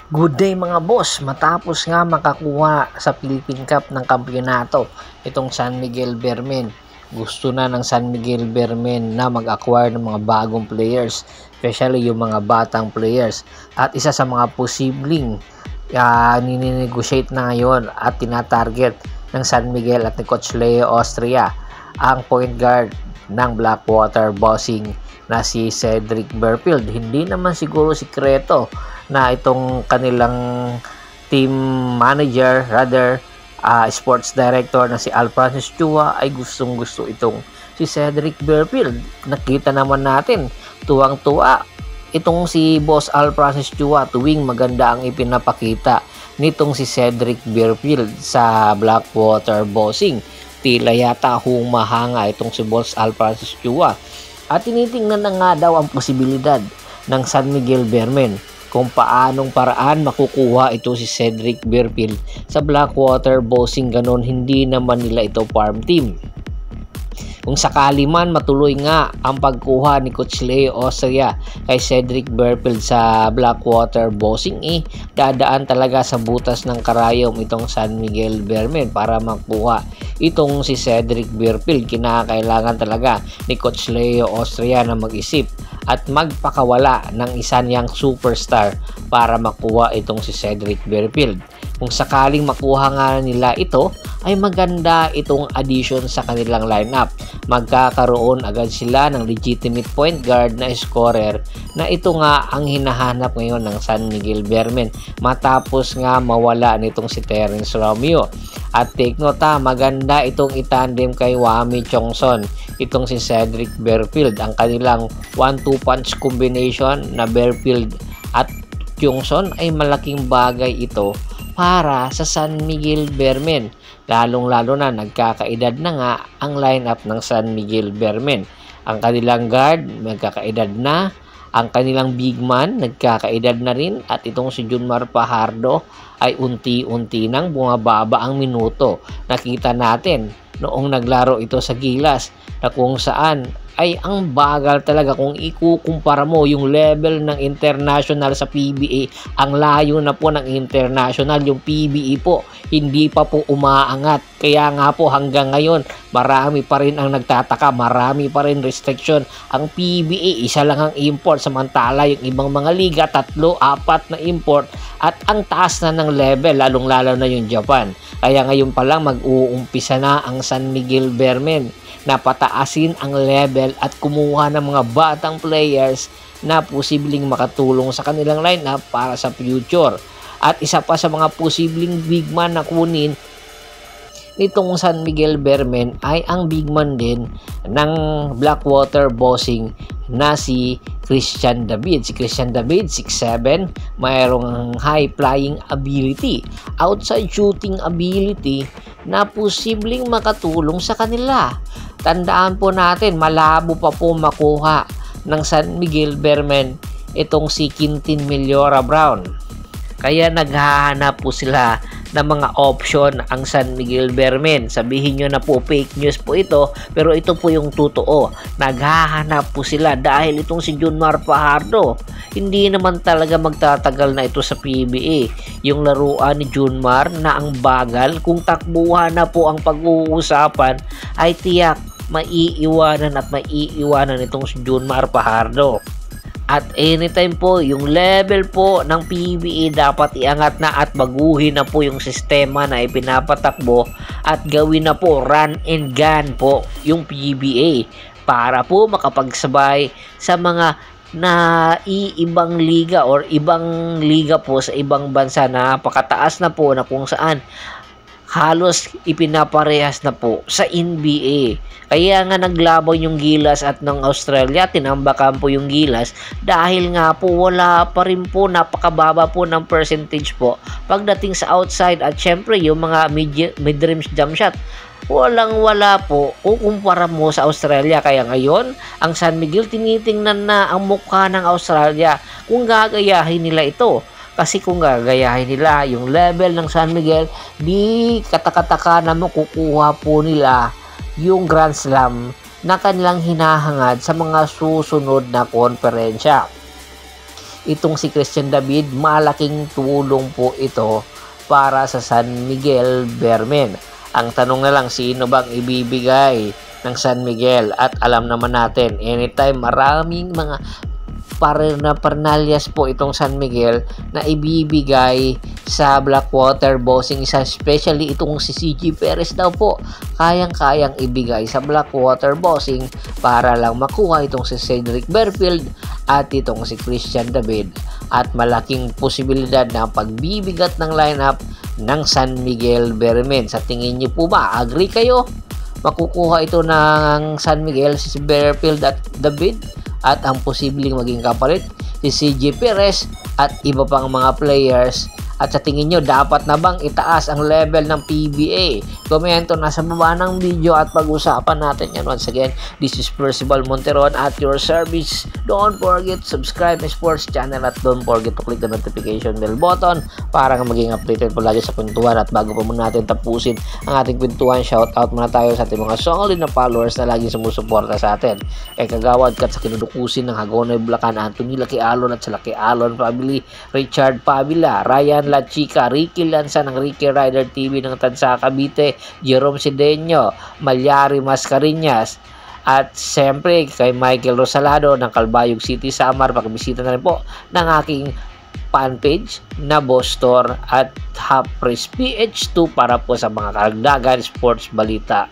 Good day mga boss, matapos nga makakuha sa Philippine Cup ng kampyonato itong San Miguel Beermen. Gusto na ng San Miguel Beermen na mag-acquire ng mga bagong players, especially yung mga batang players. At isa sa mga posibleng nininegotiate na ngayon at tinatarget ng San Miguel at ni Coach Leo Austria ang point guard ng Blackwater Bossing na si Cedric Berfield. Hindi naman siguro sikreto na itong kanilang team manager, sports director na si Al Francis Chua ay gustong-gusto itong si Cedric Berfield. Nakita naman natin, tuwang-tuwa itong si Boss Al Francis Chua tuwing maganda ang ipinapakita nitong si Cedric Berfield sa Blackwater Bossing. Tila yata humahanga itong si Boss Al Francis Chua. At tinitingnan na nga daw ang posibilidad ng San Miguel Beermen kung paanong paraan makukuha ito si Cedric Berfield sa Blackwater Bossing, ganon hindi naman nila ito farm team. Kung sakali man matuloy nga ang pagkuha ni Coach Leo Austria kay Cedric Berfield sa Blackwater Bossing, dadaan talaga sa butas ng karayom itong San Miguel Beermen para makuha itong si Cedric Berfield. Kinakailangan talaga ni Coach Leo Austria na mag-isip at magpakawala ng isa niyang superstar para makuha itong si Cedric Berfield. Kung sakaling makuha nga nila ito, ay maganda itong addition sa kanilang lineup. Magkakaroon agad sila ng legitimate point guard na scorer na ito nga ang hinahanap ngayon ng San Miguel Beermen matapos nga mawala nitong si Terence Romeo. At take note, maganda itong itandem kay Wami Chongson, itong si Cedric Berfield. Ang kanilang 1-2 punch combination na Berfield at Chongson ay malaking bagay ito para sa San Miguel Beermen, lalong-lalo na nagkakaedad na nga ang lineup ng San Miguel Beermen. Ang kanilang guard nagkakaedad na, ang kanilang big man nagkakaedad na rin, at itong si Junmar Fajardo ay unti-unti nang bumababa ang minuto. Nakita natin noong naglaro ito sa Gilas na kung saan ay ang bagal talaga. Kung ikukumpara mo yung level ng international sa PBA, ang layo na po ng international. Yung PBA po, hindi pa po umaangat. Kaya nga po hanggang ngayon, marami pa rin ang nagtataka, marami pa rin restriction. Ang PBA, isa lang ang import, samantala yung ibang mga liga, 3-4 na import, at ang taas na ng level, lalong-lalo na yung Japan. Kaya ngayon pa lang mag-uumpisa na ang San Miguel Beermen na pataasin ang level at kumuha ng mga batang players na posibleng makatulong sa kanilang lineup para sa future. At isa pa sa mga posibleng big man na kunin nitong San Miguel Beermen ay ang big man din ng Blackwater Bossing na si Christian David. Si Christian David, 6'7", mayroong high flying ability, outside shooting ability na posibleng makatulong sa kanila. Tandaan po natin, malabo pa po makuha ng San Miguel Beermen itong si Quintin Meliora Brown. Kaya naghahanap po sila ng mga option ang San Miguel Beermen. Sabihin nyo na po fake news po ito, pero ito po yung totoo. Naghahanap po sila dahil itong si Junmar Fajardo, hindi naman talaga magtatagal na ito sa PBA. Yung laruan ni Junmar na ang bagal, kung takbuhan na po ang pag-uusapan, ay tiyak maiiwanan itong si Junmar Fajardo. At anytime po, yung level po ng PBA dapat iangat na at baguhin na po yung sistema na ipinapatakbo at gawin na po run and gun po yung PBA para po makapagsabay sa mga ibang liga or ibang liga po sa ibang bansa na napakataas na po na kung saan halos ipinaparehas na po sa NBA. Kaya nga naglaban yung Gilas at ng Australia, tinambakan po yung Gilas dahil nga po wala pa rin po, napakababa po ng percentage po pagdating sa outside, at syempre yung mga mid-range jump shot, walang-wala po kukumpara mo sa Australia. Kaya ngayon, ang San Miguel tinitingnan na ang mukha ng Australia kung gagayahin nila ito. Kasi kung gagayahin nila yung level ng San Miguel, di katakataka na makukuha po nila yung Grand Slam na kanilang hinahangad sa mga susunod na konferensya. itong si Christian David, malaking tulong po ito para sa San Miguel Bearmen. Ang tanong na lang, sino bang ibibigay ng San Miguel? At alam naman natin, anytime maraming mga parnalyas po itong San Miguel na ibibigay sa Blackwater Bossing, especially itong si CJ Perez daw po, kayang-kayang ibigay sa Blackwater Bossing para lang makuha itong si Cedric Berfield at itong si Christian David, at malaking posibilidad na pagbibigat ng lineup ng San Miguel Bearmen. Sa tingin niyo po ba, agree kayo? Makukuha ito ng San Miguel si Berfield at David, at ang posibleng maging kapalit si CJ Perez at iba pang mga players? At sa tingin nyo, dapat na bang itaas ang level ng PBA? Komento na sa baba ng video at pag-usapan natin yan. Once again, this is Percival Monteron at your service. Don't forget to subscribe my sports channel at don't forget to click the notification bell button para maging updated po lagi sa kwentuhan. At bago pa muna natin tapusin ang ating kwentuhan, shoutout muna tayo sa ating mga solid na followers na lagi sumusuporta sa atin. Kay Kagawad Kat sa kinudukusin ng Hagonoy Bulacan, Anthony Laki Alon at sa Laki Alon family, Richard Pavila, Ryan La Chica, Ricky Lanza ng Ricky Rider TV ng Tansa Cavite, Jerome Sideño, Malyari Mascarinas, at siyempre kay Michael Rosalado ng Calbayog City, Samar. Pakibisita na rin po ng aking fanpage na Boss Store at Half Price PH2 para po sa mga karagdagan sports balita.